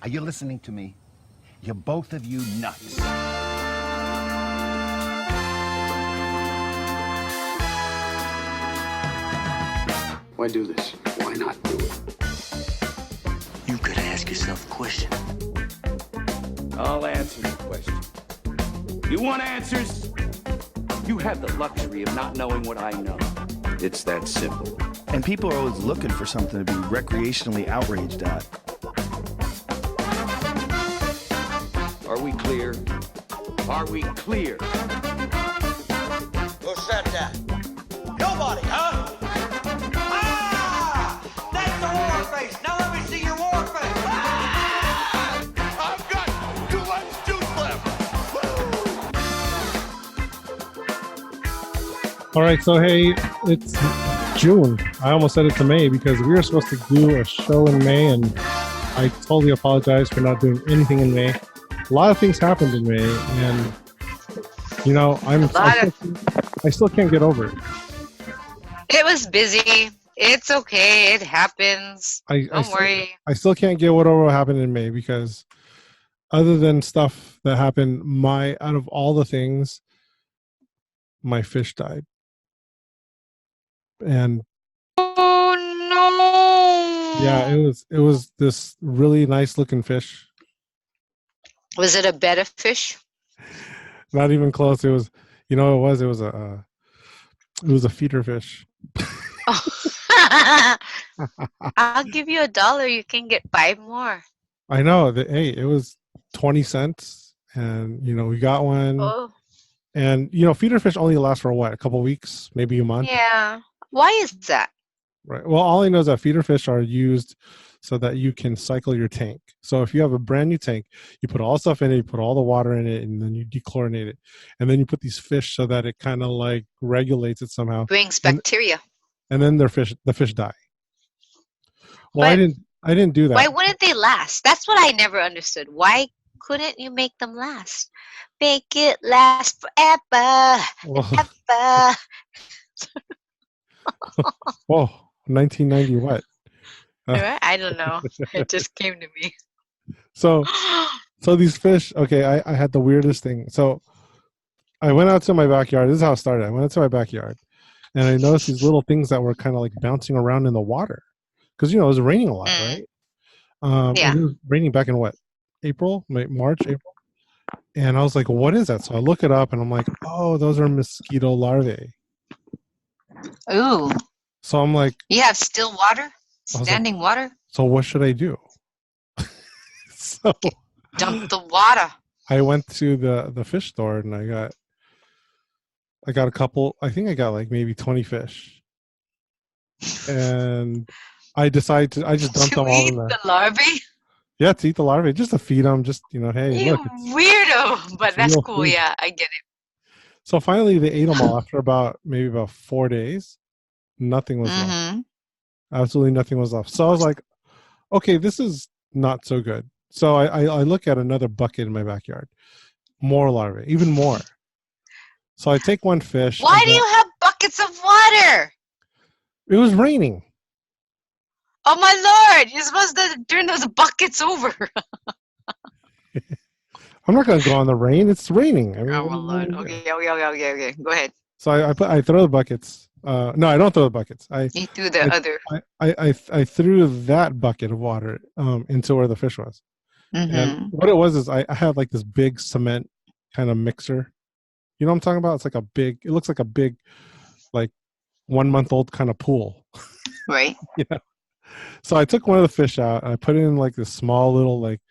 Are you listening to me? You're both of you nuts. Why do this? Why not do it? You could ask yourself a question. I'll answer your question. You want answers? You have the luxury of not knowing what I know. It's that simple. And people are always looking for something to be recreationally outraged at. Are we clear? Are we clear? Who said that? Nobody, huh? Ah! That's the war face! Now let me see your war face! Ah! I've got too much juice left! All right, so hey, it's June. I almost said it to May because we were supposed to do a show in May, and I totally apologize for not doing anything in May. A lot of things happened in May, and you know, I still can't get over it. It was busy. It's okay. It happens. Don't worry. I still can't get over what happened in May because other than stuff that happened, out of all the things, my fish died. And Oh no. yeah, it was this really nice looking fish. Was it a betta fish? Not even close. It was, you know, it was a feeder fish. I'll give you $1. You can get 5 more. I know that. Hey, it was 20 cents, and you know we got one. Oh. And you know, feeder fish only last for what, a couple weeks, maybe a month. Yeah. Why is that? Right. Well, all I know is that feeder fish are used so that you can cycle your tank. So if you have a brand new tank, you put all the stuff in it, you put all the water in it, and then you dechlorinate it, and then you put these fish so that it kind of like regulates it somehow. Brings bacteria. And then the fish die. Well, I didn't do that. Why wouldn't they last? That's what I never understood. Why couldn't you make them last? Make it last forever, ever. Whoa, 1990 what? I don't know. It just came to me. So these fish, okay, I had the weirdest thing. So I went out to my backyard. This is how it started. I went out to my backyard, and I noticed these little things that were kind of like bouncing around in the water. Because, you know, it was raining a lot, right? Yeah. It was raining back in what? March, April? And I was like, what is that? So I look it up, and I'm like, oh, those are mosquito larvae. Ooh. So I'm like... You have still water? Standing water? So what should I do? So dump the water. I went to the fish store, and I got a couple. I think I got like maybe 20 fish, and I just dumped them all in there. The larvae? Yeah, to eat the larvae, just to feed them. Just, you know, hey, you look, weirdo, but that's cool. Food. Yeah, I get it. So finally, they ate them all after about 4 days. Nothing was left. Absolutely nothing was left. So I was like, okay, this is not so good. So I look at another bucket in my backyard. More larvae, even more. So I take one fish. Why do you have buckets of water? It was raining. Oh my Lord! You're supposed to turn those buckets over. I'm not going to go on the rain. It's raining. I mean, oh my Lord! Okay. Go ahead. So I throw the buckets. No, I don't throw the buckets. You threw the other. I threw that bucket of water into where the fish was. And what it was is I had like this big cement kind of mixer. You know what I'm talking about? It's like it looks like a big, like 1-month-old kind of pool. Right. Yeah. So I took one of the fish out and I put it in like this small little like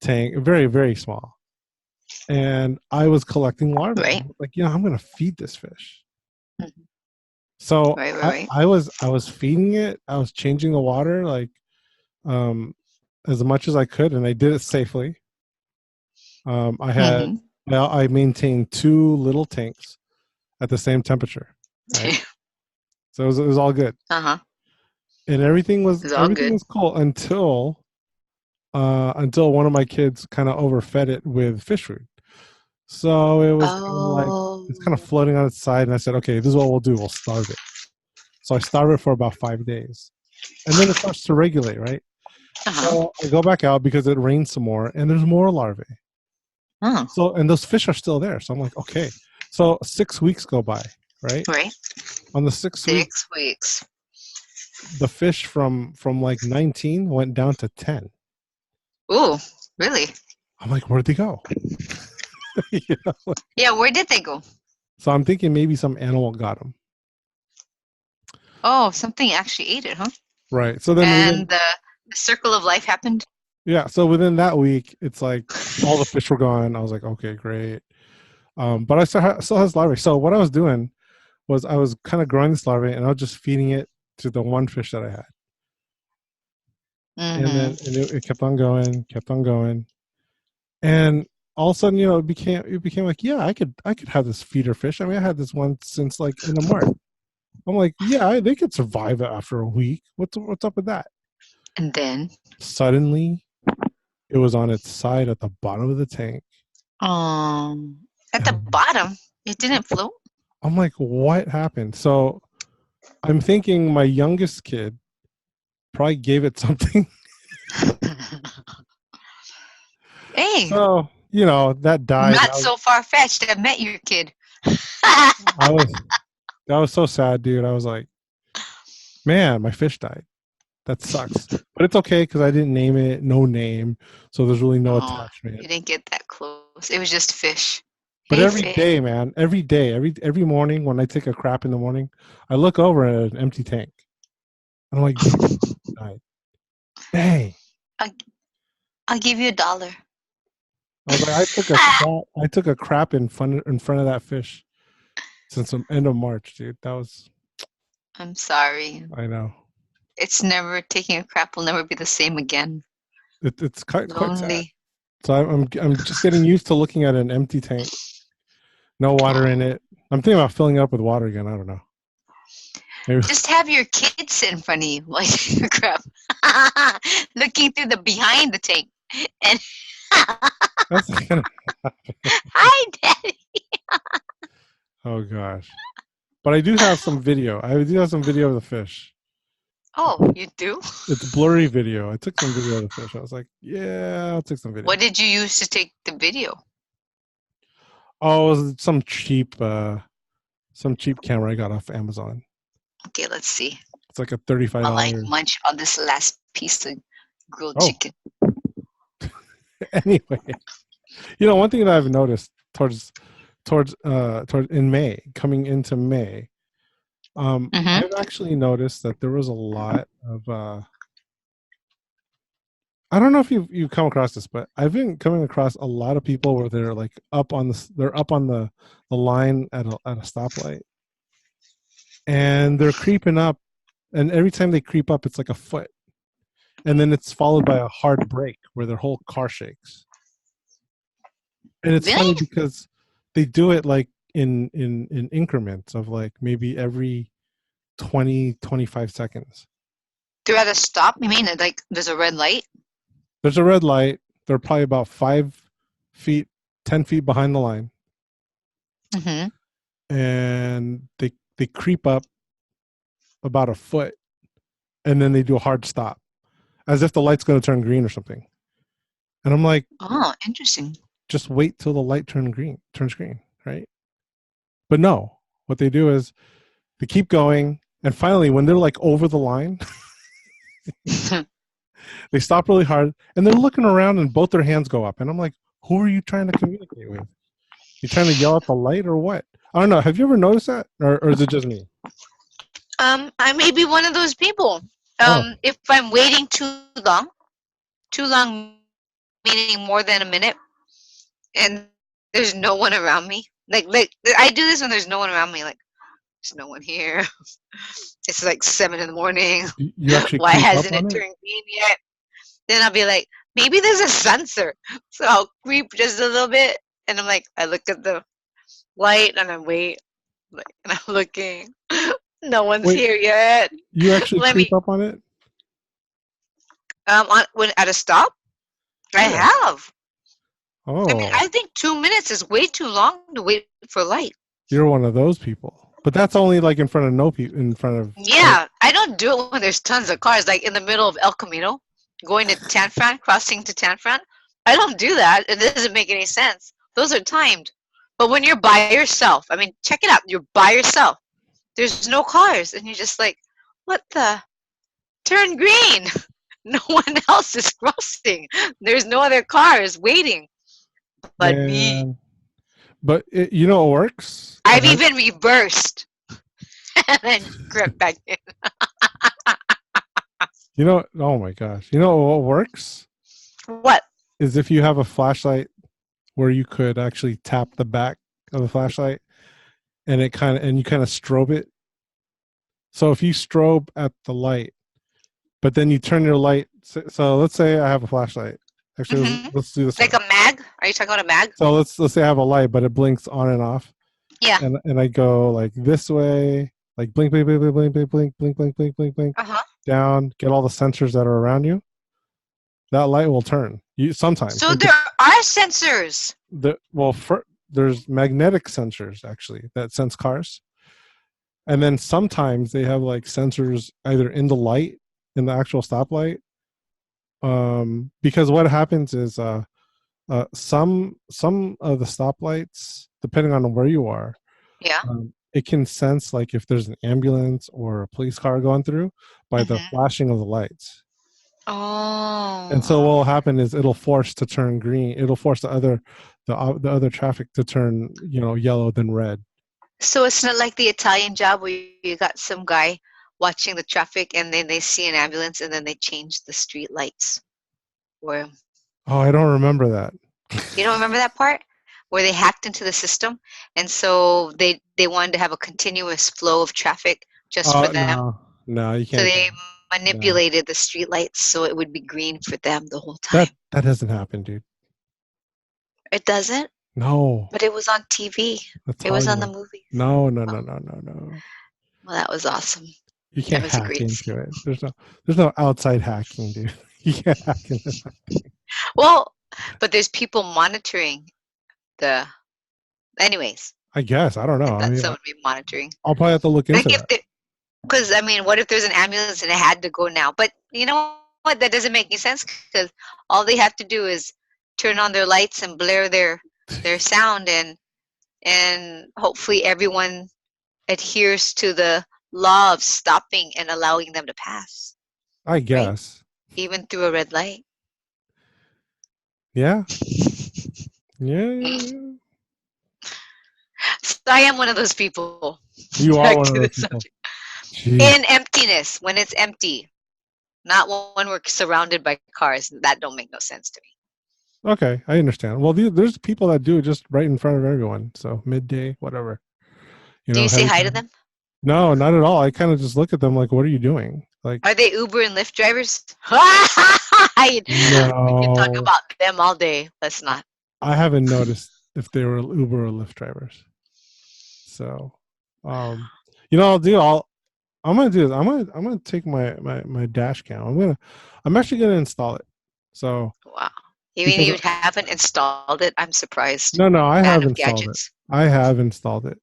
tank, very, very small. And I was collecting larvae. Right. Like, you know, I'm going to feed this fish. So right. I was feeding it. I was changing the water like as much as I could, and I did it safely. I maintained 2 little tanks at the same temperature. Right? So it was all good. And everything was cool until one of my kids kind of overfed it with fish food. So it was it's kind of floating on its side, and I said, okay, this is what we'll do. We'll starve it. So I starved it for about 5 days. And then it starts to regulate, right? So I go back out because it rains some more, and there's more larvae. So, and those fish are still there. So I'm like, okay. So 6 weeks go by, right? Right. On the 6 weeks, the fish from like 19 went down to 10. Ooh, really? I'm like, where'd they go? You know? Yeah, where did they go? So I'm thinking maybe some animal got them. Oh, something actually ate it, huh? Right. So then, and the circle of life happened. Yeah. So within that week, it's like all the fish were gone. I was like, okay, great. But I still has larvae. So what I was doing was I was kind of growing this larvae, and I was just feeding it to the one fish that I had. And then it kept on going, and all of a sudden, it became like, yeah, I could have this feeder fish. I mean, I had this one since like in the March. I'm like, yeah, they could survive it after a week. What's up with that? And then suddenly, it was on its side at the bottom of the tank. At the bottom, it didn't float. I'm like, what happened? So I'm thinking my youngest kid probably gave it something. Hey. So, that died. Not so far-fetched. I met your kid. That was so sad, dude. I was like, man, my fish died. That sucks. But it's okay because I didn't name it. No name. So there's really no attachment. You didn't get that close. It was just fish. But every day, man, every day, every morning when I take a crap in the morning, I look over at an empty tank. And I'm like, died. Dang. I'll give you $1. I was like, I took a crap in front of that fish since the end of March, dude. That was. I'm sorry. I know. It's never taking a crap will never be the same again. It's quite sad. So I'm just getting used to looking at an empty tank, no water in it. I'm thinking about filling it up with water again. I don't know. Maybe. Just have your kids sit in front of you while you take a crap, looking through the behind the tank, and that's not gonna happen. Hi, Daddy. Oh gosh, but I do have some video. I do have some video of the fish. Oh, you do? It's blurry video. I took some video of the fish. I was like, yeah, I'll take some video. What did you use to take the video? Oh, it was some cheap camera I got off Amazon. Okay, let's see. It's like a $35. I like munch on this last piece of grilled chicken. Anyway, one thing that I've noticed towards in May, coming into May, I've actually noticed that there was a lot of I don't know if you've come across this, but I've been coming across a lot of people where they're like up on the line at a stoplight, and they're creeping up, and every time they creep up, it's like a foot, and then it's followed by a hard brake where their whole car shakes. And it's funny because they do it like in increments of like maybe every 20-25 seconds. They're at a stop? You mean like there's a red light? There's a red light. They're probably about 5 feet, 10 feet behind the line. And they creep up about a foot, and then they do a hard stop, as if the light's going to turn green or something. And I'm like, oh, interesting. Just wait till the light turns green, right? But no, what they do is they keep going, and finally, when they're like over the line, they stop really hard, and they're looking around, and both their hands go up. And I'm like, who are you trying to communicate with? You trying to yell at the light or what? I don't know. Have you ever noticed that, or is it just me? I may be one of those people. If I'm waiting too long, meaning more than a minute, and there's no one around me. Like I do this when there's no one around me. Like, there's no one here. It's like 7 a.m. You actually Why hasn't it turned green yet? Then I'll be like, maybe there's a sensor. So I'll creep just a little bit, and I'm like, I look at the light and I wait, and I'm looking. No one's here yet. You actually creep up on it? When at a stop, I have. Oh. I mean, I think 2 minutes is way too long to wait for light. You're one of those people, but that's only like in front of no people. In front of. Yeah, I don't do it when there's tons of cars, like in the middle of El Camino. going to Tanfran, crossing to Tanfran. I don't do that. It doesn't make any sense. Those are timed. But when you're by yourself, I mean, check it out. You're by yourself. There's no cars, and you're just like, what the? Turn green. No one else is crossing. There's no other cars waiting but me. But you know what works? I've even reversed and then crept back in. You know, oh my gosh. You know what works? What? Is if you have a flashlight where you could actually tap the back of the flashlight and you kind of strobe it. So if you strobe at the light, but then you turn your light. So let's say I have a flashlight. Actually, let's do this. Like a mag? Are you talking about a mag? So let's say I have a light, but it blinks on and off. Yeah. And I go like this way, like blink, blink, blink, blink, blink, blink, blink, blink, blink, blink, blink, blink, down. Get all the sensors that are around you. That light will turn. You sometimes. So there are sensors. There's magnetic sensors actually that sense cars, and then sometimes they have like sensors either in the light, in the actual stoplight. Because what happens is some of the stoplights, depending on where you are, it can sense like if there's an ambulance or a police car going through by the flashing of the lights. Oh. And so what will happen is it'll force to turn green. It'll force the other traffic to turn, yellow then red. So it's not like the Italian job where you got some guy watching the traffic and then they see an ambulance and then they change the street lights. Or I don't remember that. You don't remember that part? Where they hacked into the system and so they wanted to have a continuous flow of traffic just for them. No, you can't. So they manipulated the street lights so it would be green for them the whole time. That doesn't happen, dude. It doesn't? No. But it was on TV. It was on the movies. No. Well, that was awesome. You can't hack into it. There's no outside hacking, dude. You can't hack into that. Well, but there's people monitoring the. Anyways. I guess I don't know. Someone would be monitoring. I'll probably have to look into that. Because what if there's an ambulance and it had to go now? But you know what? That doesn't make any sense because all they have to do is turn on their lights and blare their sound and hopefully everyone adheres to the law of stopping and allowing them to pass. I guess. Right? Even through a red light. Yeah. Yeah. So I am one of those people. You are one of those people. In emptiness, when it's empty. Not when we're surrounded by cars. That don't make no sense to me. Okay, I understand. Well, there's people that do it just right in front of everyone. So midday, whatever. Do you say hi to them? No, not at all. I kind of just look at them like, what are you doing? Like, are they Uber and Lyft drivers? We can talk about them all day. Let's not. I haven't noticed if they were Uber or Lyft drivers. So, I'll do. I'm gonna do this. I'm gonna take my dash cam. I'm actually gonna install it. So. Wow. You mean you haven't installed it? I'm surprised. No, I have installed it. I have installed it.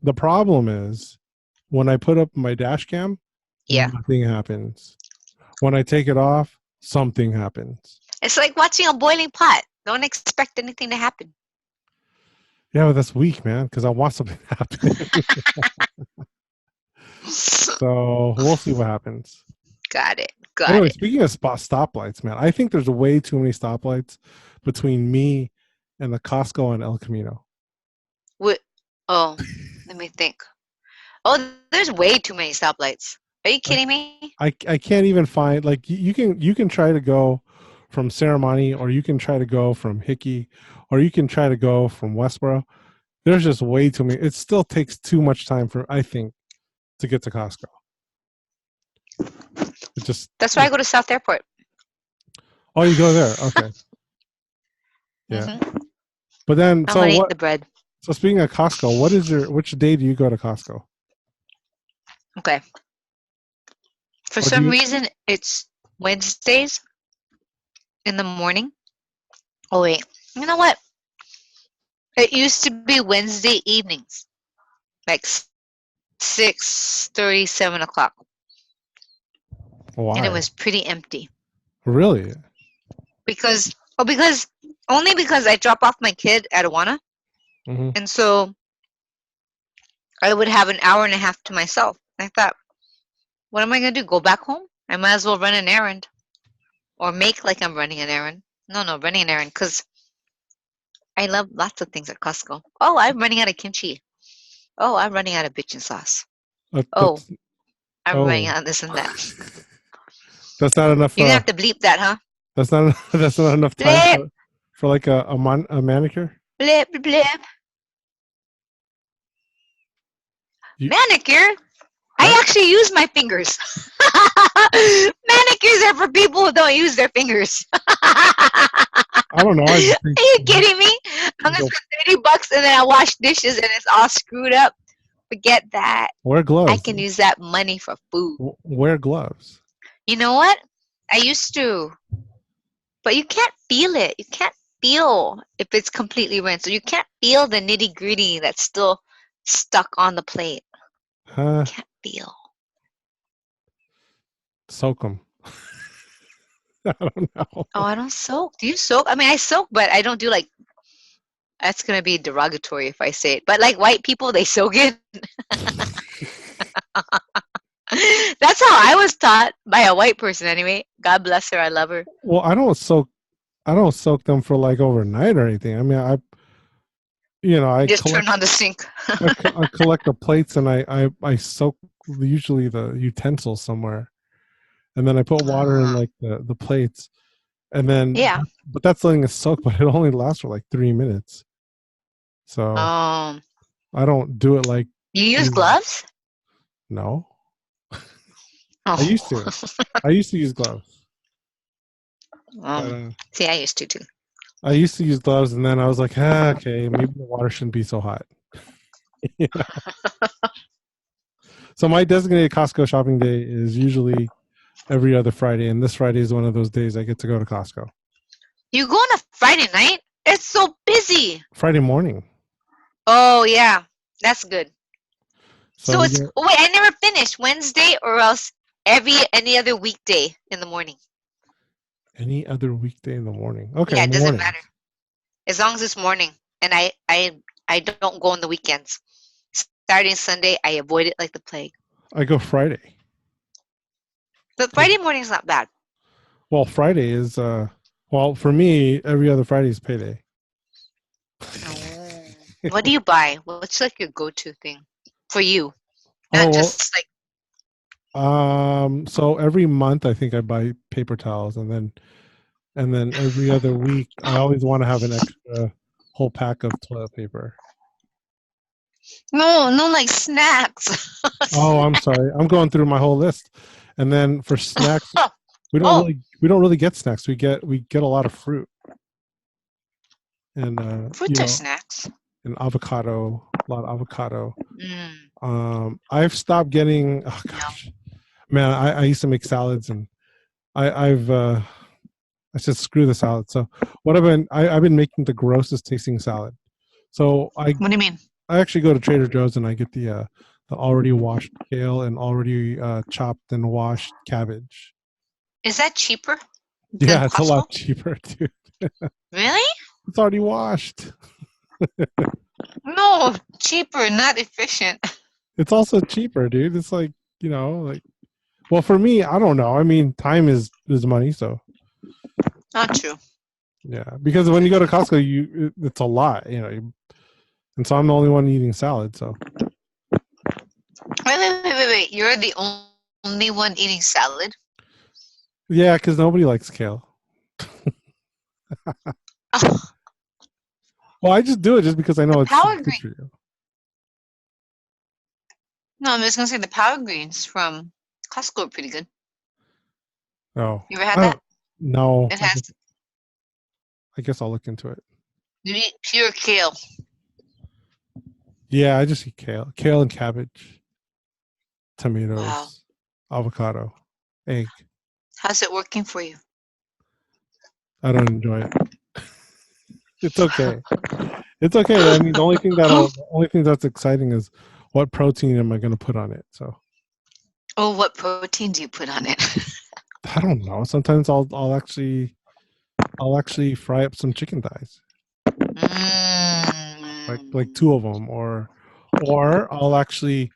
The problem is when I put up my dash cam, nothing happens. When I take it off, something happens. It's like watching a boiling pot. Don't expect anything to happen. Yeah, but that's weak, man, because I want something to happen. So we'll see what happens. Got it. Anyway, speaking of stoplights, man, I think there's way too many stoplights between me and the Costco and El Camino. Oh, let me think. Oh, there's way too many stoplights. Are you kidding me? I can't even find, like, you can try to go from Ceremony, or you can try to go from Hickey, or you can try to go from Westboro. There's just way too many. It still takes too much time I think, to get to Costco. That's why I go to South Airport. Oh, you go there? Okay. Yeah. Mm-hmm. But then, I want to eat the bread. So speaking of Costco, which day do you go to Costco? Okay. For some reason, it's Wednesdays in the morning. Oh, wait. You know what? It used to be Wednesday evenings. Like 6:30, 7 o'clock. Why? And it was pretty empty. Really? Because only because I drop off my kid at Awana, and so I would have an hour and a half to myself. I thought, what am I gonna do? Go back home? I might as well run an errand, or make like I'm running an errand. No, running an errand, because I love lots of things at Costco. Oh, I'm running out of kimchi. Oh, I'm running out of bitchin sauce. Oh, I'm running out of this and that. That's not enough. You're gonna have to bleep that, huh? That's not. That's not enough time for like a manicure. Blip blip. Manicure? I actually use my fingers. Manicures are for people who don't use their fingers. I don't know. Are you kidding me? I'm gonna spend $30 and then I wash dishes and it's all screwed up. Forget that. Wear gloves. I can use that money for food. Wear gloves. You know what? I used to. But you can't feel it. You can't feel if it's completely rinsed. So you can't feel the nitty gritty that's still stuck on the plate. You can't feel. Soak them. I don't know. Oh, I don't soak. Do you soak? I mean, I soak, but I don't do like. That's gonna be derogatory if I say it. But like white people, they soak it. That's how I was taught by a white person. Anyway, God bless her. I love her. Well, I don't soak them for like overnight or anything. I mean, I just turn on the sink. I collect the plates and I soak usually the utensils somewhere, and then I put water in like the plates, and then but that's letting it soak, but it only lasts for like 3 minutes. So I don't do it like. You use gloves? No. I used to. I used to use gloves. See, I used to too. I used to use gloves, and then I was like, okay, maybe the water shouldn't be so hot. So my designated Costco shopping day is usually every other Friday, and this Friday is one of those days I get to go to Costco. You go on a Friday night? It's so busy. Friday morning. Oh, yeah. That's good. So it's, wait, I never finished. Wednesday or else any other weekday in the morning. Any other weekday in the morning. Okay. Yeah, it doesn't matter. As long as it's morning. And I don't go on the weekends. Saturday and Sunday, I avoid it like the plague. I go Friday. But Friday morning is not bad. Well, Friday is, for me, every other Friday is payday. What do you buy? What's like your go-to thing for you? Not just like. So every month I think I buy paper towels, and then every other week I always want to have an extra whole pack of toilet paper. No, like snacks. Oh, I'm sorry. I'm going through my whole list. And then for snacks, we don't really get snacks. We get a lot of fruit. And fruits are snacks. And avocado, a lot of avocado. I've stopped getting. Oh gosh, man! I used to make salads, and I said screw the salad. So what I've been making the grossest tasting salad. So What do you mean? I actually go to Trader Joe's and I get the already washed kale and already chopped and washed cabbage. Is that cheaper? Yeah, it's a lot cheaper, dude. Really? It's already washed. No, cheaper, not efficient. It's also cheaper, dude. It's like, well, for me, I don't know. I mean, time is money, so. Not true. Yeah, because when you go to Costco, it's a lot, and so I'm the only one eating salad, so. Wait. You're the only one eating salad? Yeah, because nobody likes kale. Well, I just do it just because I know it's good for you. No, I'm just going to say the power greens from Costco are pretty good. Oh. You ever had that? No. It has. I guess I'll look into it. You eat pure kale. Yeah, I just eat kale. Kale and cabbage. Tomatoes. Avocado. Egg. How's it working for you? I don't enjoy it. It's okay. It's okay. I mean, the only thing that's exciting is what protein am I going to put on it. So. Oh, what protein do you put on it? I don't know. Sometimes I'll actually fry up some chicken thighs, like two of them, or I'll actually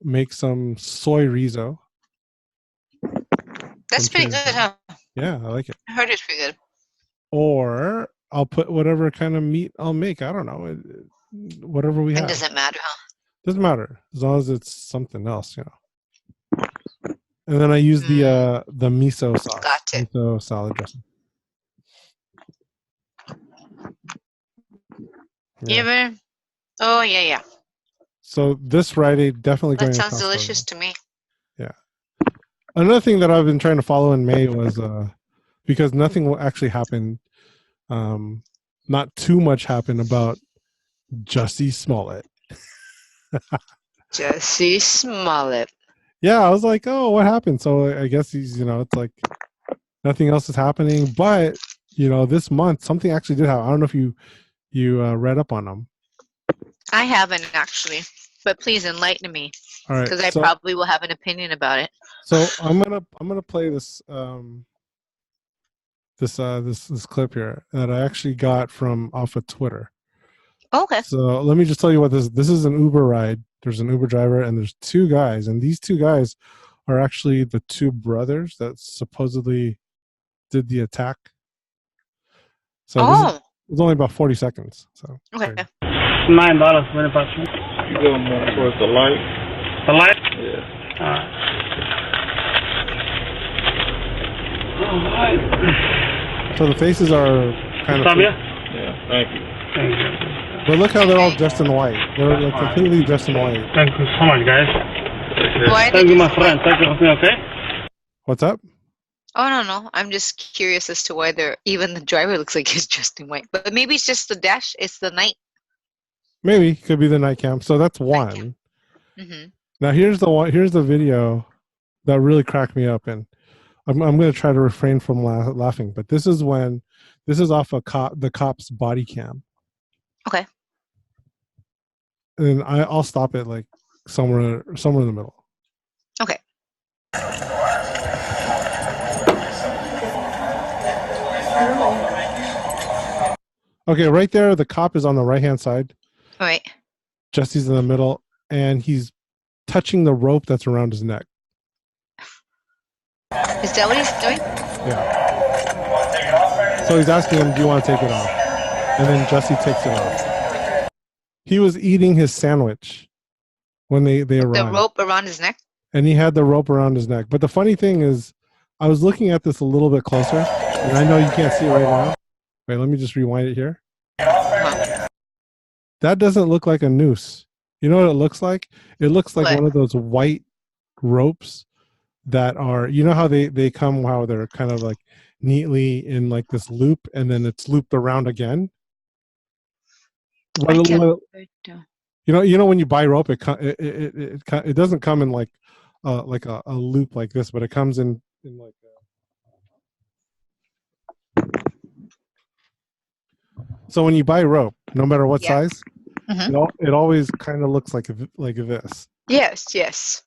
make some soy riso. That's pretty good, huh? Yeah, I like it. I heard it's pretty good. Or I'll put whatever kind of meat I'll make. I don't know, whatever we have. It doesn't matter, huh? Doesn't matter as long as it's something else, And then I use the miso sauce, Gotcha. miso salad dressing. Yeah. You ever? Oh yeah. So this Friday, definitely going. That sounds delicious to me. Yeah. Another thing that I've been trying to follow in May was because nothing will actually happen. Not too much happened about Jussie Smollett. Jussie Smollett. Yeah, I was like, oh, what happened? So I guess he's, it's like nothing else is happening. But this month something actually did happen. I don't know if you read up on them. I haven't actually, but please enlighten me. All right, because I probably will have an opinion about it. So I'm gonna play this this clip here that I actually got from off of Twitter. Okay. So let me just tell you what this is. An Uber ride. There's an Uber driver and there's two guys, and these two guys are actually the two brothers that supposedly did the attack. So it's only about 40 seconds. So okay. $9 when it passes. You go more towards the light. The light? Yeah. Alright. So the faces are kind of. Yeah, thank you. Thank you. But look how they're all dressed in white. They're like completely dressed in white. Thank you so much, guys. Thank you, my friend. Thank you for me, okay? What's up? Oh, no. I'm just curious as to why even the driver looks like he's dressed in white. But maybe it's just the dash. It's the night. Maybe. Could be the night cam. So that's one. Mm-hmm. Now here's the video that really cracked me up, and I'm going to try to refrain from laughing. But this is off the cop's body cam. Okay. And I'll stop it like somewhere in the middle. Okay. Okay, right there, the cop is on the right-hand side. All right. Jesse's in the middle, and he's touching the rope that's around his neck. Is that what he's doing? Yeah. So he's asking him, do you want to take it off? And then Jesse takes it off. He was eating his sandwich when they arrived. The rope around his neck? And he had the rope around his neck. But the funny thing is, I was looking at this a little bit closer, and I know you can't see it right now. Wait, let me just rewind it here. That doesn't look like a noose. You know what it looks like? It looks like one of those white ropes that are, you know how they come, how they're kind of like neatly in like this loop, and then it's looped around again. You know when you buy rope, it doesn't come in like a loop like this, but it comes in like so when you buy rope, no matter what size, it always kind of looks like this. Yes.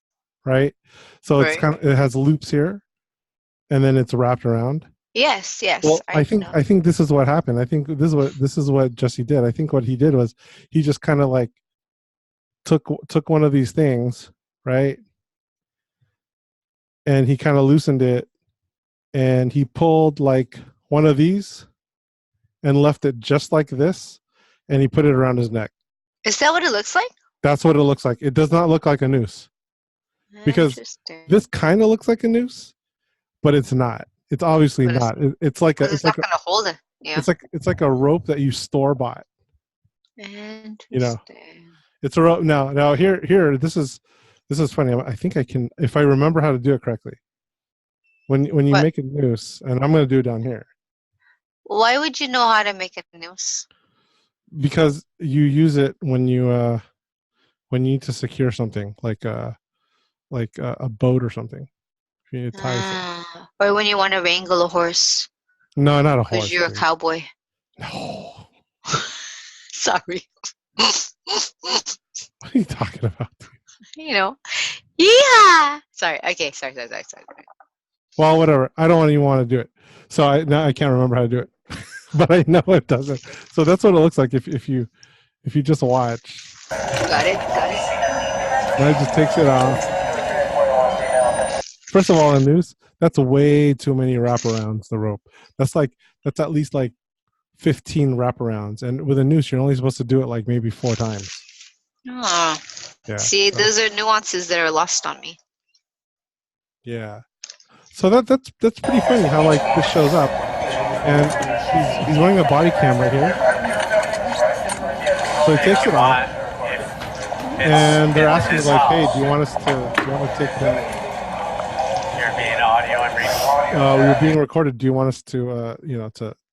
Right. So it's it has loops here, and then it's wrapped around. Yes. Well, I think this is what happened. I think this is what Jesse did. I think what he did was he just kind of like took one of these things, right? And he kind of loosened it, and he pulled like one of these and left it just like this, and he put it around his neck. Is that what it looks like? That's what it looks like. It does not look like a noose. Because this kind of looks like a noose, but it's not. It's obviously not. It's like it's not going to hold it. Yeah. It's like a rope that you store bought. Interesting. You know, it's a rope. Now here. This is funny. I think I can, if I remember how to do it correctly. When you make a noose, and I'm going to do it down here. Why would you know how to make a noose? Because you use it when you need to secure something like a boat or something. If you need to tie or when you want to wrangle a horse. No, not a horse. Because you're a cowboy. No. Sorry. What are you talking about? You know, Yeah. Sorry. Okay. Sorry. Well, whatever. I don't even want to do it. So now I can't remember how to do it, but I know it doesn't. So that's what it looks like if you just watch. Got it. Now it just takes it off. First of all, in news, that's way too many wraparounds. The rope. That's at least like 15 wraparounds, and with a noose, you're only supposed to do it like maybe 4 times. Oh. Yeah. See, those are nuances that are lost on me. Yeah. So that's pretty funny how like this shows up, and he's wearing a body cam right here. So he takes it off, and they're asking like, "Hey, do you want to take that? You're being audio and recording. We were being recorded. Do you want us to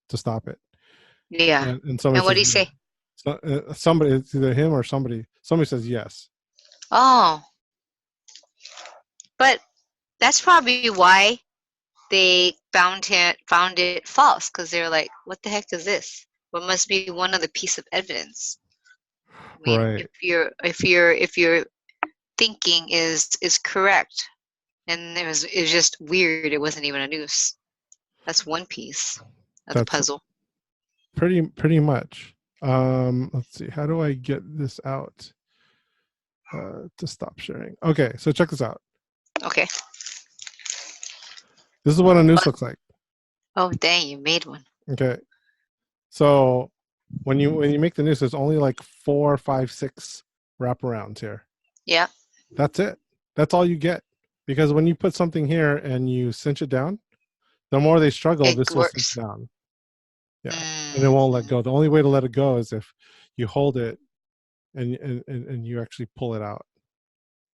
to stop it?" Yeah. And what do you say? So, somebody, it's either him or somebody. Somebody says yes. Oh. But that's probably why they found it false, because they're like, what the heck is this? What must be one other piece of evidence? I mean, right. If your thinking is correct, and it was just weird, it wasn't even a noose. That's one piece of the puzzle. Pretty much. Let's see. How do I get this out? To stop sharing. Okay, so check this out. Okay. This is what a noose looks like. Oh, dang, you made one. Okay. So when you make the noose, there's only like 4, 5, 6 wraparounds here. Yeah. That's it. That's all you get. Because when you put something here and you cinch it down, the more they struggle, this will cinch down. Yeah. And it won't let go. The only way to let it go is if you hold it and you actually pull it out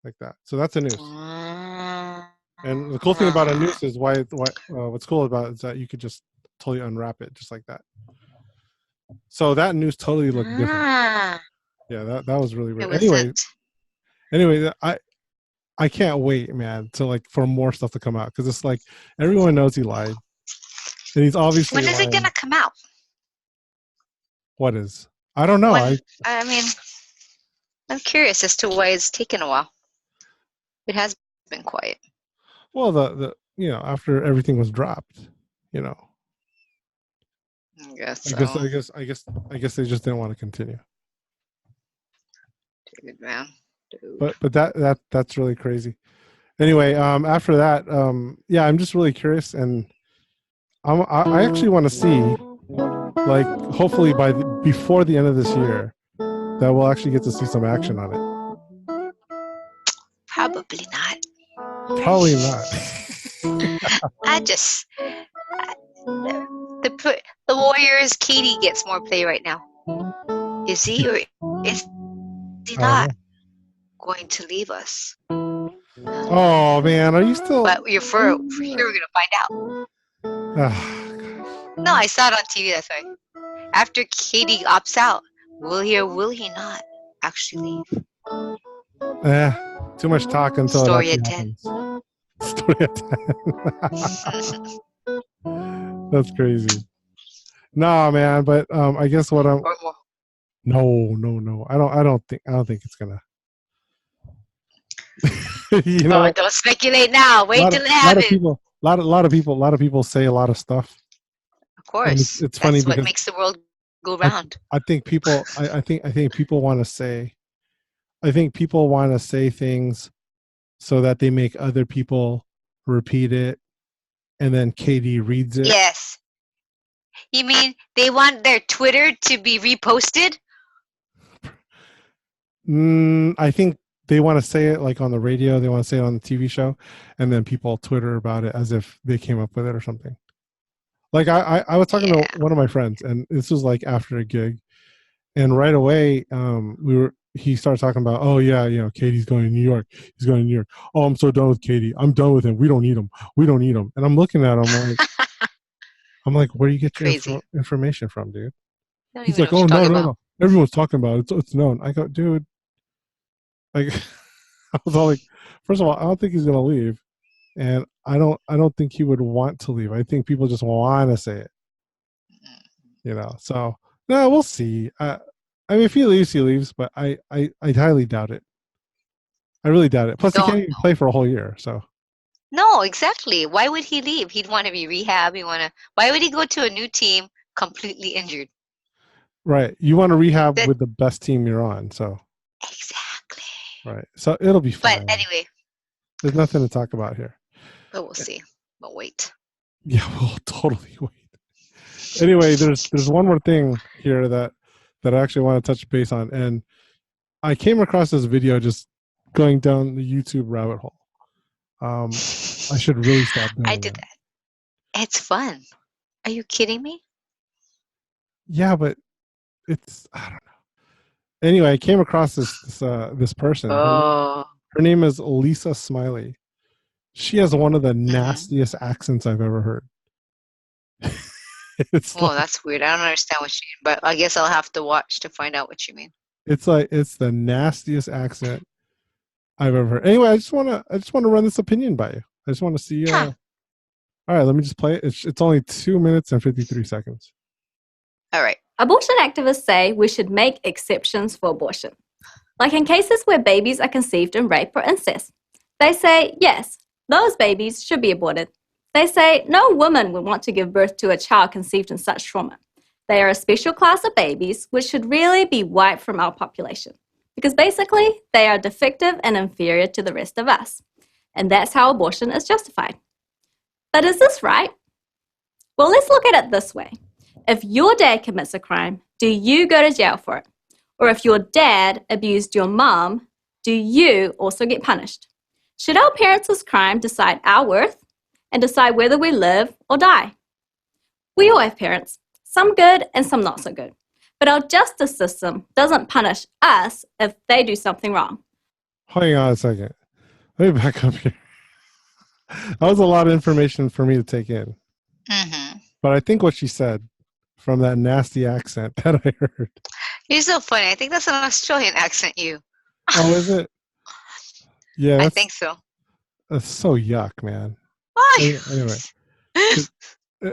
like that. So that's a noose. And the cool thing about a noose is what's cool about it is that you could just totally unwrap it just like that. So that noose totally looked different. Yeah, that was really weird. Anyway, I can't wait, man, to for more stuff to come out, because it's like everyone knows he lied, and he's obviously. When is it gonna come out? What is? I don't know. I mean, I'm curious as to why it's taken a while. It has been quiet. Well, the after everything was dropped, I guess so. I guess they just didn't want to continue. Dude, man. Dude. But that's really crazy. Anyway, after that, yeah, I'm just really curious, and I actually want to see, like, hopefully before the end of this year, that we'll actually get to see some action on it. Probably not. Probably not. The Warriors, Katie gets more play right now. Is he or is he not going to leave us? Oh man, are you still? But we're gonna find out. No, I saw it on TV. That's why. After Katie opts out, will he or will he not actually leave? Too much talk until Story it at 10. Story at 10. That's crazy. Nah, man, but I guess what I'm. No. I don't think it's gonna. Don't speculate now. Wait till it happens. A lot of people say a lot of stuff. Of course, it's funny because what makes the world go round. I think people. I think people want to say. I think people want to say things so that they make other people repeat it, and then Katie reads it. Yes. You mean they want their Twitter to be reposted? I think they want to say it like on the radio. They want to say it on the TV show, and then people Twitter about it as if they came up with it or something. Like I was talking to one of my friends, and this was like after a gig, and right away he started talking about, oh yeah, Katie's going to New York. He's going to New York. Oh, I'm so done with Katie. I'm done with him. We don't need him. And I'm looking at him like, where do you get your information from, dude? He's like, oh no. Everyone's talking about it. It's known. I go, dude. Like, I was all like, first of all, I don't think he's gonna leave, and I don't think he would want to leave. I think people just want to say it. So no, we'll see. I mean, if he leaves, he leaves, but I highly doubt it. I really doubt it. Plus, he Don't. can't even play for a whole year. So. No, exactly. Why would he leave? He'd want to be rehab. Why would he go to a new team completely injured? Right. You want to rehab with the best team you're on. So. Exactly. Right. So it'll be fine. But anyway. There's nothing to talk about here. But we'll see. But wait. Yeah, we'll totally wait. Anyway, there's one more thing here that I actually want to touch base on, and I came across this video just going down the YouTube rabbit hole. I should really stop doing I did that. It's fun. Are you kidding me? Yeah, but I don't know. Anyway, I came across this person. Oh. Her name is Lisa Smiley. She has one of the nastiest accents I've ever heard. That's weird. I don't understand what you mean, but I guess I'll have to watch to find out what you mean. It's the nastiest accent I've ever heard. Anyway, I just want to run this opinion by you. I just want to see. All right, let me just play it. It's only 2 minutes and 53 seconds. All right. Abortion activists say we should make exceptions for abortion. Like in cases where babies are conceived in rape or incest. They say, yes, those babies should be aborted. They say no woman would want to give birth to a child conceived in such trauma. They are a special class of babies which should really be wiped from our population. Because basically, they are defective and inferior to the rest of us. And that's how abortion is justified. But is this right? Well, let's look at it this way. If your dad commits a crime, do you go to jail for it? Or if your dad abused your mom, do you also get punished? Should our parents' crime decide our worth and decide whether we live or die? We all have parents, some good and some not so good. But our justice system doesn't punish us if they do something wrong. Hang on a second. Let me back up here. That was a lot of information for me to take in. Mm-hmm. But I think what she said from that nasty accent that I heard. You're so funny. I think that's an Australian accent, you. Oh, is it? Yeah. I think so. That's so yuck, man. Why? Anyway,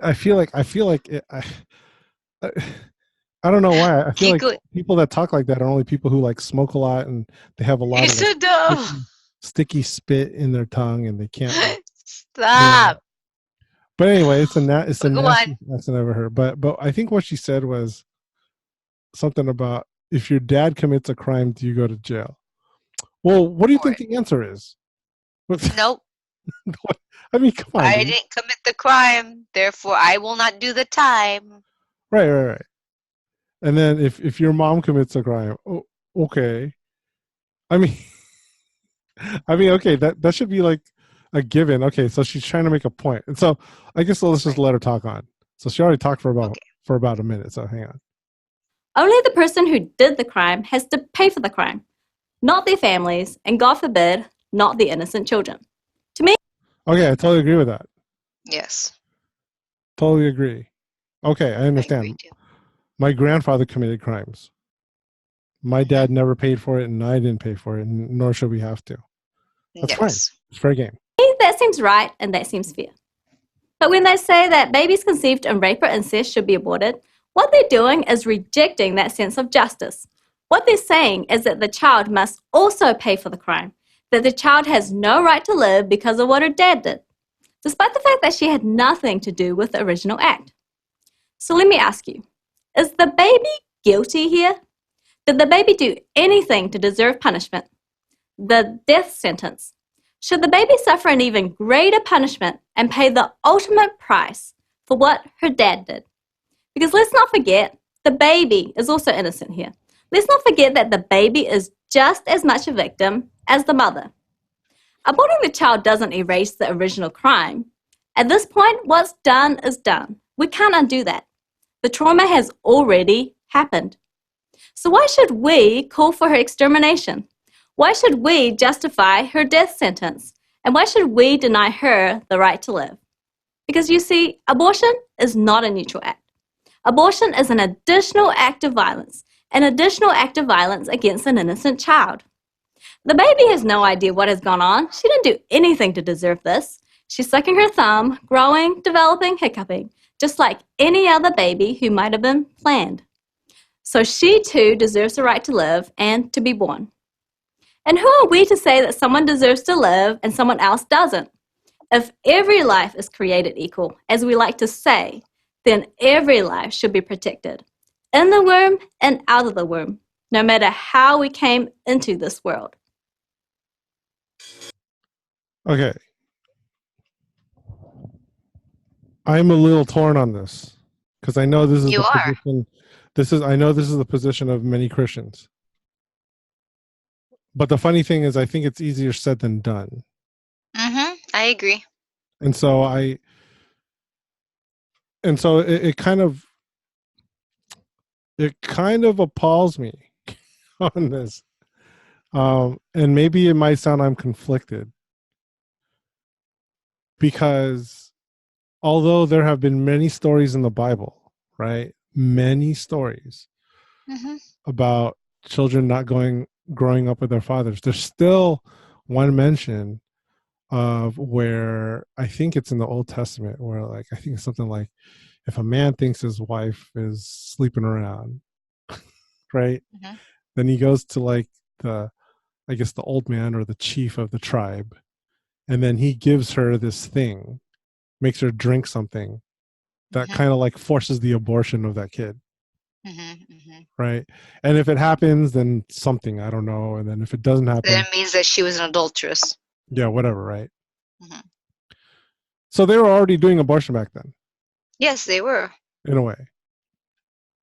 I feel like it, I don't know why. I feel like people that talk like that are only people who like smoke a lot and they have a lot of so dumb. Sticky spit in their tongue and they can't. Stop. But anyway, it's a nasty accent I've ever heard. But I think what she said was something about if your dad commits a crime, do you go to jail? Well, what do you think the answer is? Nope. I mean, come on. I didn't commit the crime, therefore I will not do the time. Right. And then if your mom commits a crime, okay. I mean, okay, that should be like a given. Okay, so she's trying to make a point. And so I guess let's just let her talk on. So she already talked for about a minute, so hang on. Only the person who did the crime has to pay for the crime, not their families, and God forbid, not the innocent children. To me... Okay, I totally agree with that. Yes. Totally agree. Okay, I understand. My grandfather committed crimes. My dad never paid for it, and I didn't pay for it, nor should we have to. That's fine. It's fair game. That seems right, and that seems fair. But when they say that babies conceived in rape or incest should be aborted, what they're doing is rejecting that sense of justice. What they're saying is that the child must also pay for the crime, that the child has no right to live because of what her dad did, despite the fact that she had nothing to do with the original act. So let me ask you, is the baby guilty here? Did the baby do anything to deserve punishment? The death sentence. Should the baby suffer an even greater punishment and pay the ultimate price for what her dad did? Because let's not forget, the baby is also innocent here. Let's not forget that the baby is just as much a victim as the mother. Aborting the child doesn't erase the original crime. At this point, what's done is done. We can't undo that. The trauma has already happened. So why should we call for her extermination? Why should we justify her death sentence? And why should we deny her the right to live? Because you see, abortion is not a neutral act. Abortion is an additional act of violence, an additional act of violence against an innocent child. The baby has no idea what has gone on. She didn't do anything to deserve this. She's sucking her thumb, growing, developing, hiccuping, just like any other baby who might have been planned. So she too deserves the right to live and to be born. And who are we to say that someone deserves to live and someone else doesn't? If every life is created equal, as we like to say, then every life should be protected, in the womb and out of the womb, no matter how we came into this world. Okay. I'm a little torn on this because I know this is the position. I know this is the position of many Christians. But the funny thing is, I think it's easier said than done. I agree. And so it kind of appalls me on this. And maybe it might sound I'm conflicted because although there have been many stories in the Bible, right? Many stories about children not growing up with their fathers. There's still one mention of where I think it's in the Old Testament where like I think it's something like if a man thinks his wife is sleeping around, right? Then he goes to like the old man or the chief of the tribe, and then he gives her this thing, makes her drink something that kind of like forces the abortion of that kid. Right. And if it happens, then something, I don't know. And then if it doesn't happen, then it means that she was an adulteress. Yeah, whatever, right? So they were already doing abortion back then. Yes, they were. In a way.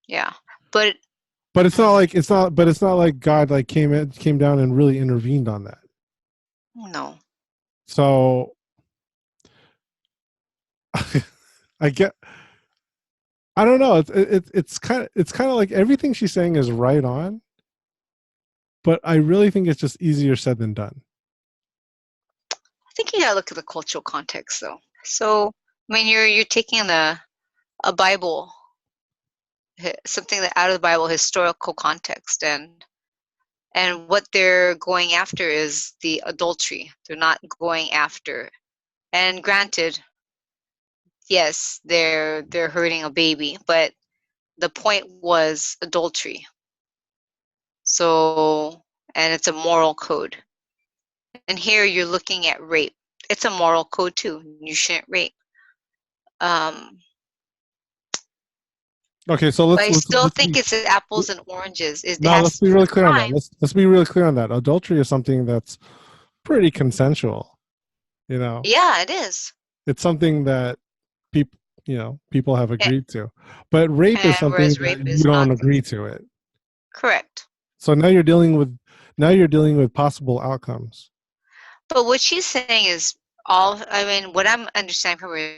Yeah. But it's not like God like came down and really intervened on that. No. So I don't know. It's kind of like everything she's saying is right on, but I really think it's just easier said than done. I think you gotta look at the cultural context, though. So, I mean, you're taking a Bible, something that out of the Bible, historical context, and what they're going after is the adultery. They're not going after, and granted, yes, they're hurting a baby, but the point was adultery. So, and it's a moral code. And here you're looking at rape. It's a moral code too. You shouldn't rape. Okay, so I still think it's apples and oranges. Let's be really clear on that. Let's be really clear on that. Adultery is something that's pretty consensual. You know. Yeah, it is. It's something that people have agreed to, but rape is something that you don't agree to it. Correct. So now you're dealing with possible outcomes. But what she's saying is what I'm understanding from her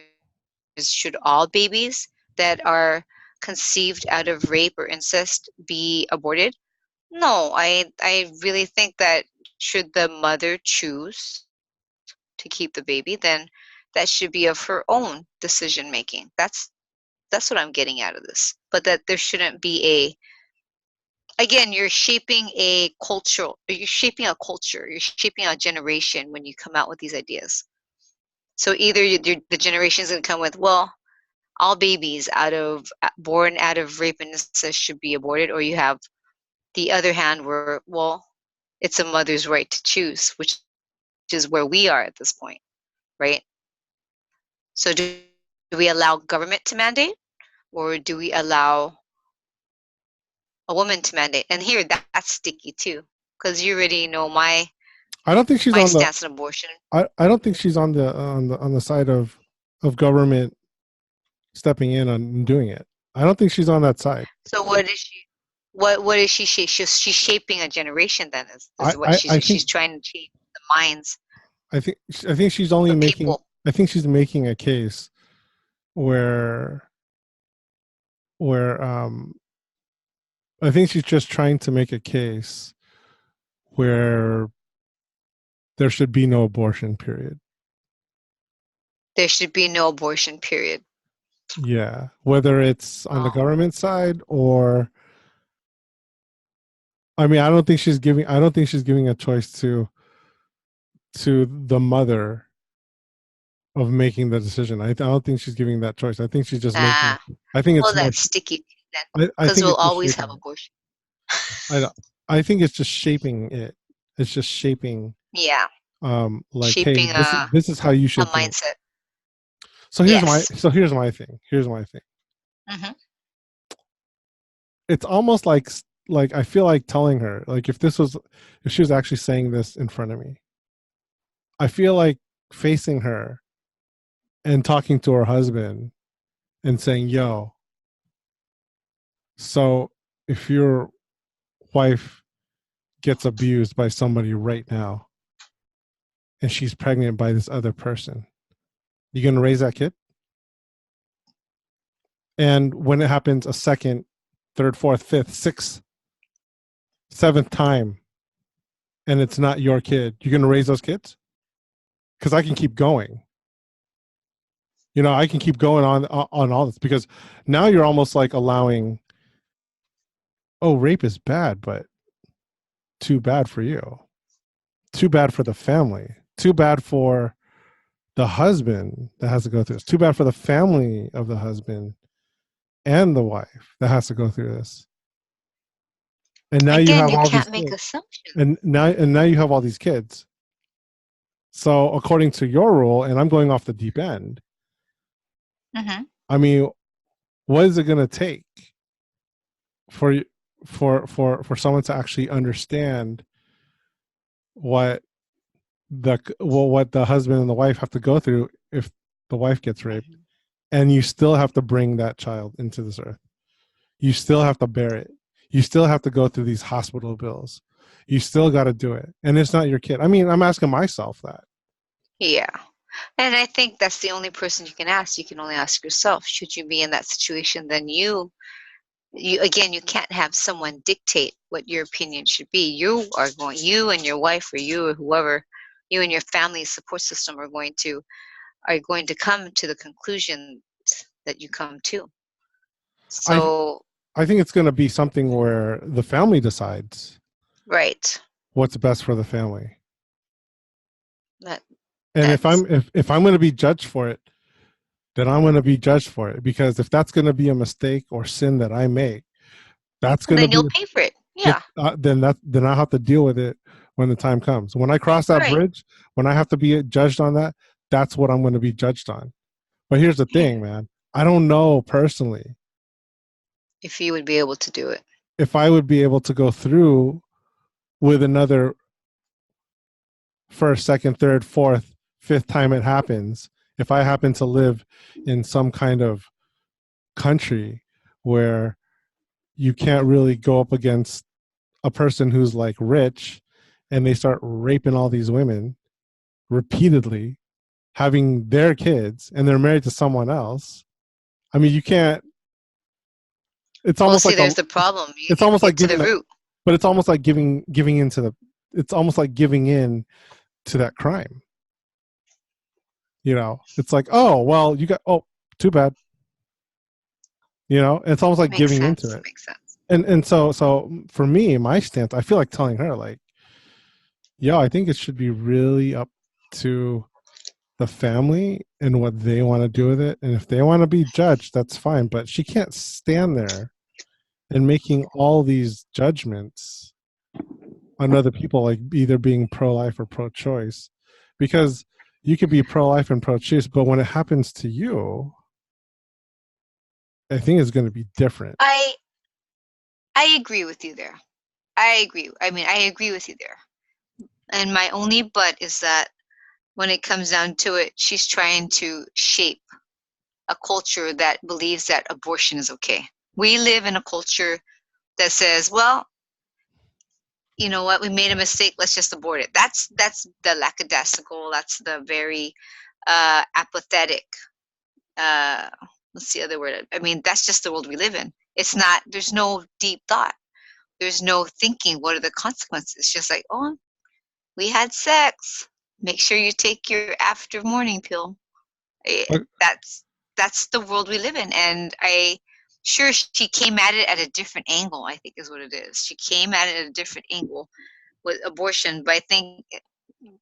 is, should all babies that are conceived out of rape or incest be aborted? No, I really think that should the mother choose to keep the baby, then that should be of her own decision making. That's what I'm getting out of this. But that there shouldn't be again, you're shaping a culture, you're shaping a generation when you come out with these ideas. So either the generation is going to come with, well, all babies born out of rape and incest should be aborted, or you have the other hand where, well, it's a mother's right to choose, which is where we are at this point, right? So do we allow government to mandate, or do we allow a woman to mandate? And here, that's sticky too, because you already know my stance on abortion. I don't think she's on the side of government stepping in and doing it. I don't think she's on that side. So what is she? What is she? She's shaping a generation. Then is what she's trying to shape the minds. I think she's only making. People. I think she's making a case where I think she's just trying to make a case where there should be no abortion, period. There should be no abortion, period. Yeah, whether it's on the government side or, I mean, I don't think she's giving a choice to the mother of making the decision. I don't think she's giving that choice. I think she's just making. I think it's that's sticky then, because we'll always have abortion. I think it's just shaping it. It's just shaping. Yeah. Like, hey, Shaping this is how you a should think. mindset. So here's Yes. my thing. Here's my thing. Mm-hmm. It's almost like I feel like telling her, like, if she was actually saying this in front of me, I feel like facing her and talking to her husband and saying, yo, so if your wife gets abused by somebody right now and she's pregnant by this other person, you gonna raise that kid? And when it happens a second, third, fourth, fifth, sixth, seventh time, and it's not your kid, you're gonna raise those kids? Because I can keep going. I can keep going on all this, because now you're almost like allowing, oh, rape is bad, but too bad for you. Too bad for the family. Too bad for the husband that has to go through this. Too bad for the family of the husband and the wife that has to go through this. And now you have all these make kids. assumptions. And now you have all these kids. So according to your rule, and I'm going off the deep end, Mm-hmm. I mean, what is it going to take for someone to actually understand what the husband and the wife have to go through if the wife gets raped, and you still have to bring that child into this earth? You still have to bear it. You still have to go through these hospital bills. You still got to do it, and it's not your kid. I mean, I'm asking myself that. Yeah. And I think that's the only person you can ask. You can only ask yourself. Should you be in that situation, then you can't have someone dictate what your opinion should be. You and your wife, or you or whoever, you and your family support system are going to come to the conclusion that you come to. So I think it's going to be something where the family decides right. what's best for the family. And if I'm going to be judged for it, then I'm going to be judged for it, because if that's going to be a mistake or sin that I make, that's going to be. Then you'll pay for it. Yeah. Then I have to deal with it when the time comes. When I cross that bridge, when I have to be judged on that, that's what I'm going to be judged on. But here's the thing, man. I don't know personally if you would be able to do it. If I would be able to go through with another first, second, third, fourth, fifth time it happens, if I happen to live in some kind of country where you can't really go up against a person who's like rich and they start raping all these women repeatedly, having their kids, and they're married to someone else. I mean, you can't. It's almost like there's the problem. It's almost like giving the root. But it's almost like giving into the. It's almost like giving in to that crime. It's like, oh well, you got, oh, too bad. It's almost like giving into it. Makes sense. And so for me, my stance, I feel like telling her, like, yo, I think it should be really up to the family and what they want to do with it. And if they want to be judged, that's fine. But she can't stand there and making all these judgments on other people, like either being pro-life or pro-choice, because you could be pro-life and pro-choice, but when it happens to you, I think it's going to be different. I agree with you there. I agree. I mean, I agree with you there. And my only but is that when it comes down to it, she's trying to shape a culture that believes that abortion is okay. We live in a culture that says, well, you know what, we made a mistake, let's just abort it. That's the lackadaisical, that's the very apathetic, what's the other word? I mean, that's just the world we live in. It's not, there's no deep thought. There's no thinking, what are the consequences? It's just like, oh, we had sex. Make sure you take your after morning pill. That's the world we live in. And sure, she came at it at a different angle, I think is what it is. She came at it at a different angle with abortion, but I think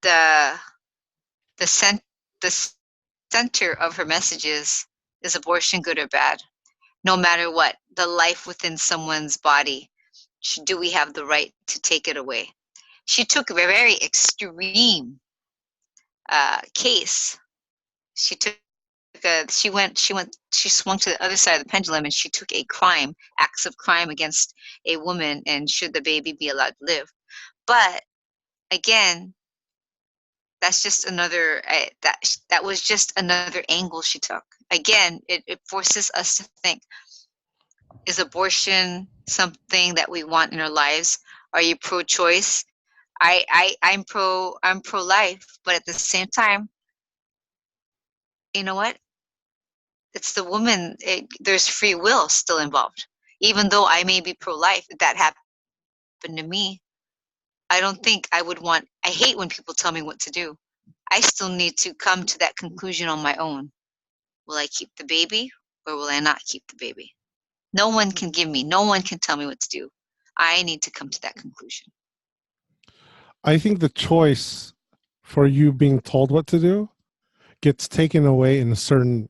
the center of her messages is abortion good or bad? No matter what, the life within someone's body, do we have the right to take it away? she took a very extreme case. She swung to the other side of the pendulum, and she took acts of crime against a woman, and should the baby be allowed to live. But again, that's just another that was just another angle she took. Again, it forces us to think: is abortion something that we want in our lives? Are you pro-choice? I'm pro-life, but at the same time, you know what? It's the woman. There's free will still involved. Even though I may be pro-life, if that happened to me, I don't think I would want. I hate when people tell me what to do. I still need to come to that conclusion on my own. Will I keep the baby or will I not keep the baby? No one can tell me what to do. I need to come to that conclusion. I think the choice for you being told what to do gets taken away in certain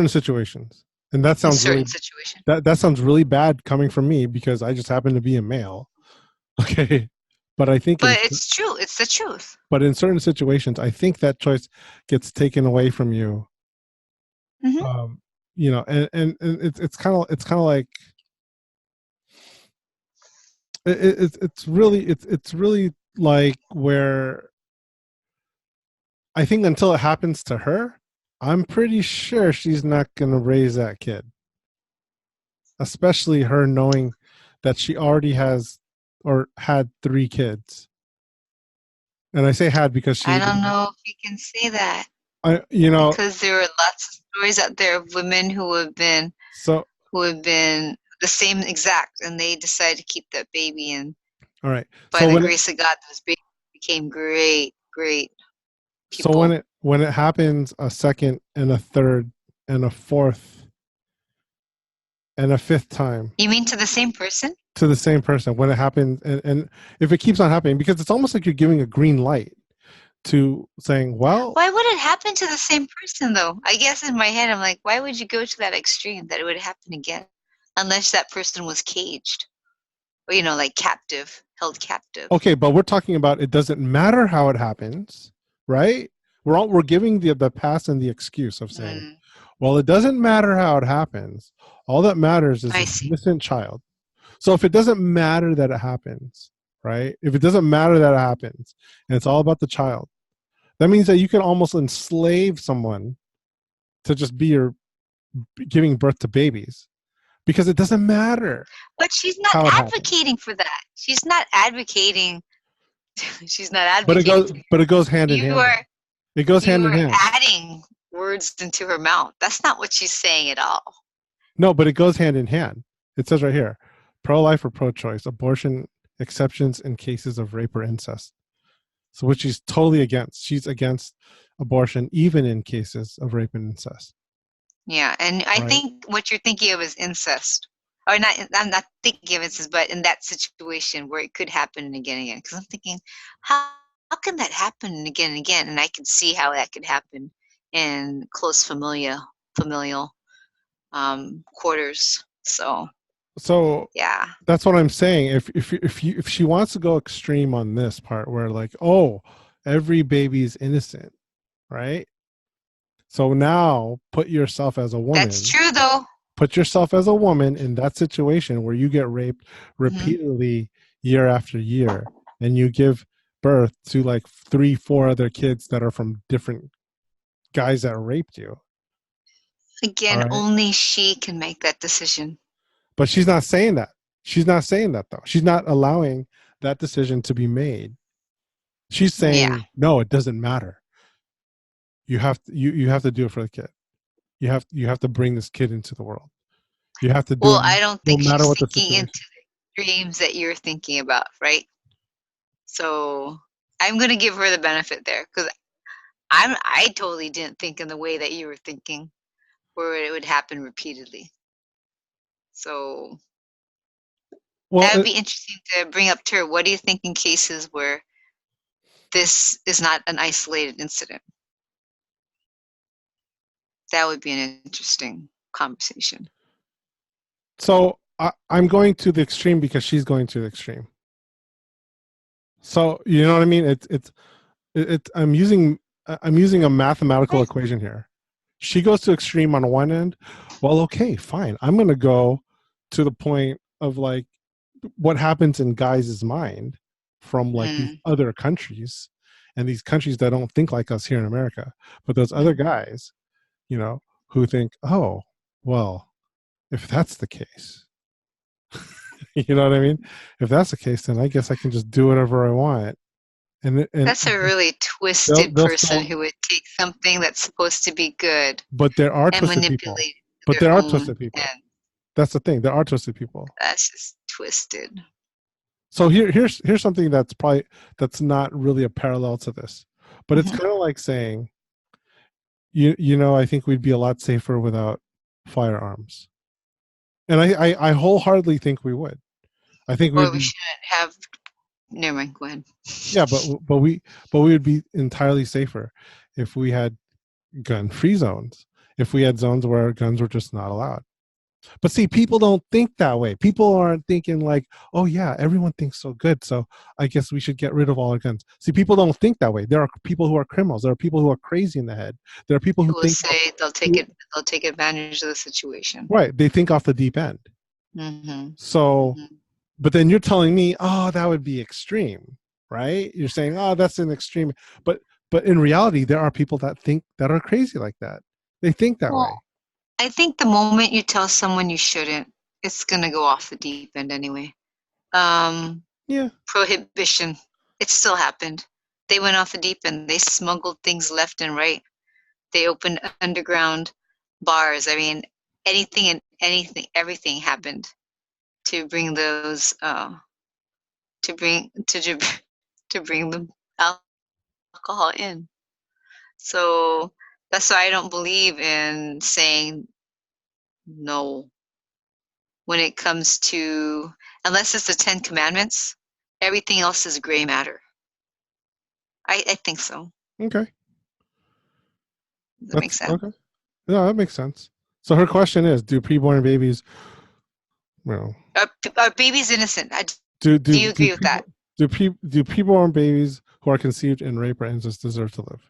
situations. And that sounds that sounds really bad coming from me because I just happen to be a male. Okay. But I think it's true. It's the truth. But in certain situations, I think that choice gets taken away from you. Mm-hmm. You know, and it's kind of like it's really like where I think until it happens to her, I'm pretty sure she's not going to raise that kid. Especially her knowing that she already has or had 3 kids. And I say had because I don't know if you can say that. Because there are lots of stories out there of women who have been the same exact, and they decide to keep that baby, and all right. By the grace of God, those babies became great people. So when it happens a second and a third and a fourth and a 5th time. You mean to the same person? To the same person when it happens, and if it keeps on happening, because it's almost like you're giving a green light to saying, well, why would it happen to the same person though? I guess in my head I'm like, why would you go to that extreme that it would happen again, unless that person was caged or like held captive. Okay, but we're talking about it doesn't matter how it happens, right? We're giving the past and the excuse of saying, well, it doesn't matter how it happens. All that matters is this innocent child. So if it doesn't matter that it happens, right? If it doesn't matter that it happens, and it's all about the child, that means that you can almost enslave someone to just be giving birth to babies, because it doesn't matter. But she's not advocating for that. She's not advocating. She's not advocating. But it goes hand in hand. It goes hand in hand. Adding words into her mouth. That's not what she's saying at all. No, but it goes hand in hand. It says right here, pro-life or pro-choice, abortion exceptions in cases of rape or incest. So which she's totally against. She's against abortion even in cases of rape and incest. Yeah, and I think what you're thinking of is incest. Or not, I'm not thinking of incest, but in that situation where it could happen again and again. Because I'm thinking, how can that happen again and again? And I can see how that could happen in close familial quarters. So yeah, that's what I'm saying. If she wants to go extreme on this part, where like, oh, every baby is innocent, right? So now put yourself as a woman. That's true, though. Put yourself as a woman in that situation where you get raped repeatedly year after year, and you give birth to like 3-4 other kids that are from different guys that raped you. Again, only she can make that decision. But she's not saying that. She's not saying that, though. She's not allowing that decision to be made. She's saying, no, it doesn't matter. You have to do it for the kid. You have to bring this kid into the world. You have to do it. I don't think she's thinking into the dreams that you're thinking about, right? So I'm going to give her the benefit there, because I totally didn't think in the way that you were thinking, where it would happen repeatedly. So that would be interesting to bring up to her. What do you think in cases where this is not an isolated incident? That would be an interesting conversation. So I'm going to the extreme because she's going to the extreme. So you know what I mean? I'm using a mathematical equation here. She goes to extreme on one end. Well, okay, fine. I'm going to go to the point of like what happens in guys' mind from like these other countries and these countries that don't think like us here in America. But those other guys, you know, who think, oh, well, if that's the case, you know what I mean? If that's the case, then I guess I can just do whatever I want. And that's a really twisted they'll person who would take something that's supposed to be good but there are and twisted manipulate people. it to But their there are own twisted people. end. That's the thing. There are twisted people. That's just twisted. So here's something that's not really a parallel to this, but it's kind of like saying, you know, I think we'd be a lot safer without firearms, and I wholeheartedly think we would. I think we shouldn't have. Never mind. Go ahead. Yeah, but we would be entirely safer if we had gun-free zones. If we had zones where guns were just not allowed. But see, people don't think that way. People aren't thinking like, oh yeah, everyone thinks so good, so I guess we should get rid of all our guns. See, people don't think that way. There are people who are criminals. There are people who are crazy in the head. There are people who think say they'll take advantage of the situation. Right. They think off the deep end. So, but then you're telling me, oh, that would be extreme, right? You're saying, oh, that's an extreme. But in reality, there are people that are crazy like that. They think that way. I think the moment you tell someone you shouldn't, it's gonna go off the deep end anyway. Yeah. Prohibition. It still happened. They went off the deep end. They smuggled things left and right. They opened underground bars. I mean, everything happened to bring those to bring the alcohol in. So that's why I don't believe in saying no when it comes to, unless it's the 10 Commandments, everything else is gray matter. I think so. Okay. Does that make sense? Okay. No, that makes sense. So her question is, do preborn babies, well, are babies innocent? Do you agree with that? Do preborn babies who are conceived in rape or incest deserve to live?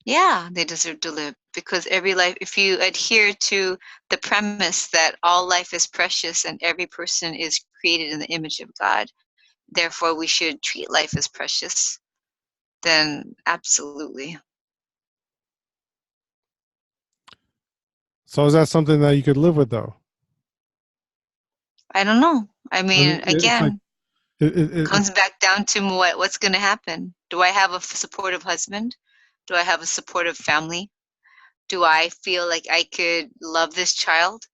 Yeah, they deserve to live, because every life, if you adhere to the premise that all life is precious and every person is created in the image of God, therefore we should treat life as precious, then absolutely. So is that something that you could live with, though? I don't know. I mean again, it comes back down to what's going to happen. Do I have a supportive husband? Do I have a supportive family? Do I feel like I could love this child?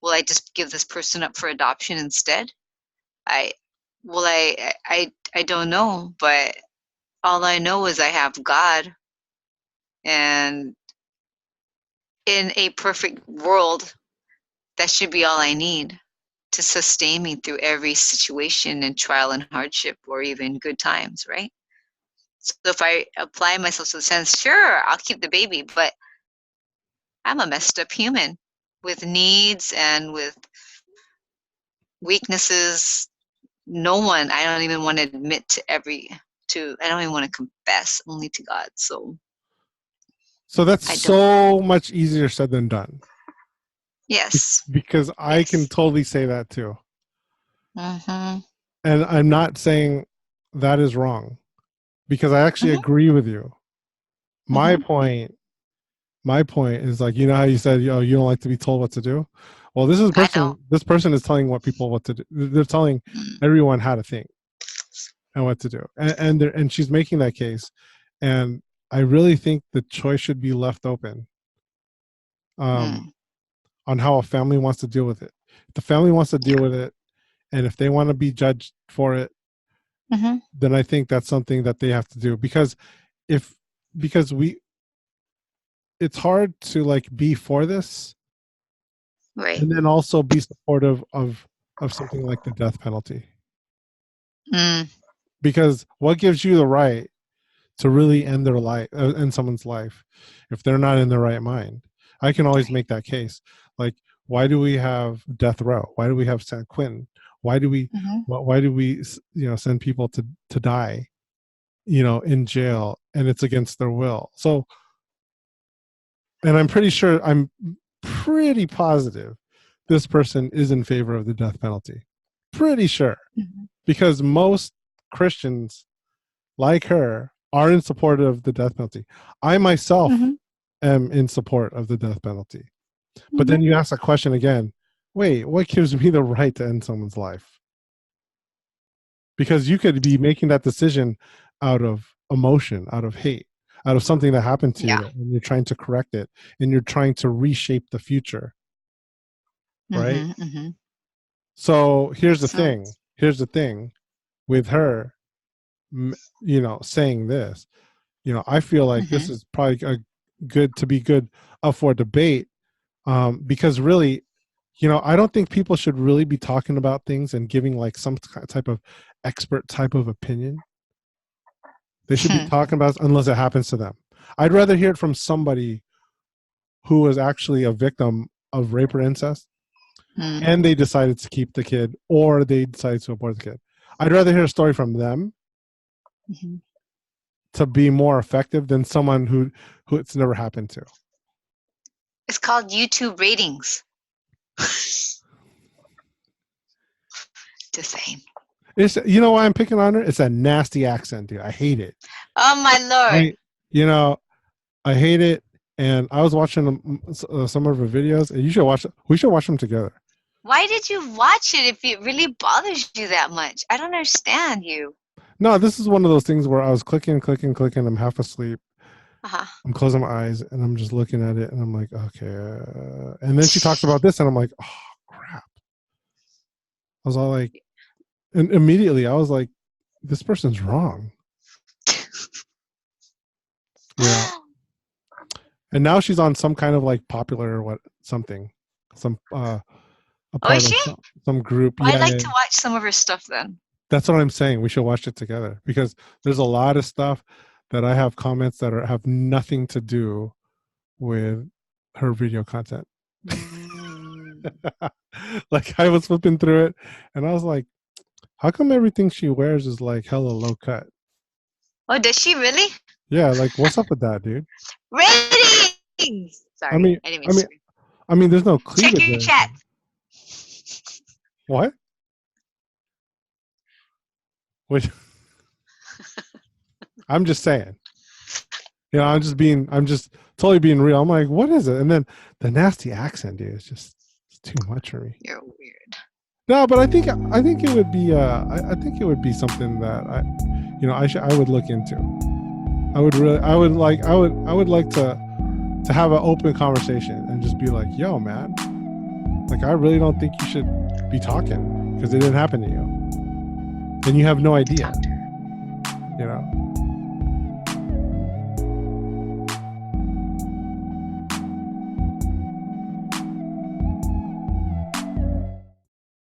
Will I just give this person up for adoption instead? I don't know, but all I know is I have God, and in a perfect world, that should be all I need to sustain me through every situation and trial and hardship, or even good times, right? So if I apply myself to the sense, sure, I'll keep the baby, but I'm a messed up human with needs and with weaknesses. I don't even want to admit I don't even want to confess, only to God. So that's so much easier said than done. Yes. Because I can totally say that too. Mm-hmm. And I'm not saying that is wrong, because I actually agree with you. My point is, like, you know how you said, you don't like to be told what to do? Well, this person is telling what people what to do. They're telling everyone how to think and what to do. And she's making that case. And I really think the choice should be left open on how a family wants to deal with it. If the family wants to deal with it, and if they want to be judged for it, then I think that's something that they have to do. Because it's hard to like be for this, right, and then also be supportive of something like the death penalty. Because what gives you the right to really end their life, end someone's life, if they're not in their right mind? I can always make that case. Like, Why do we have death row? Why do we have San Quentin? Why do we send people to die, in jail, and it's against their will? So, and I'm pretty positive this person is in favor of the death penalty. Pretty sure. Because most Christians like her are in support of the death penalty. I myself am in support of the death penalty. But then you ask that question again, wait, what gives me the right to end someone's life? Because you could be making that decision out of emotion, out of hate, out of something that happened to you, and you're trying to correct it, and you're trying to reshape the future. Right? So here's the thing with her, saying this, I feel like this is probably good up for debate, because really, I don't think people should really be talking about things and giving like some type of expert type of opinion. They should be talking about it unless it happens to them. I'd rather hear it from somebody who was actually a victim of rape or incest, and they decided to keep the kid, or they decided to abort the kid. I'd rather hear a story from them to be more effective than someone who it's never happened to. It's called YouTube ratings. Just saying. It's, why I'm picking on her? It's a nasty accent, dude. I hate it. Oh my Lord. I hate it. And I was watching some of her videos, and we should watch them together. Why did you watch it if it really bothers you that much? I don't understand you. No, this is one of those things where I was clicking. I'm half asleep. I'm closing my eyes, and I'm just looking at it, and I'm like, okay. And then she talks about this, and I'm like, oh, crap. I was all like, and immediately I was like, this person's wrong. Yeah. And now she's on some kind of like popular some group. Well, I'd like to watch some of her stuff then. That's what I'm saying. We should watch it together, because there's a lot of stuff that I have comments that have nothing to do with her video content. Like, I was flipping through it, and I was like, how come everything she wears is like hella low cut? Oh, does she really? Yeah, like, what's up with that, dude? Ratings! Sorry, I didn't mean to scream. I mean, there's no cleavage. Check your chat. What? Wait. I'm just saying. I'm just totally being real. I'm like, what is it? And then the nasty accent, dude, it's too much for me. You're weird. No, but I think it would be I think it would be something that I would look into. I would like to have an open conversation and just be like, yo, man, like, I really don't think you should be talking because it didn't happen to you, and you have no idea.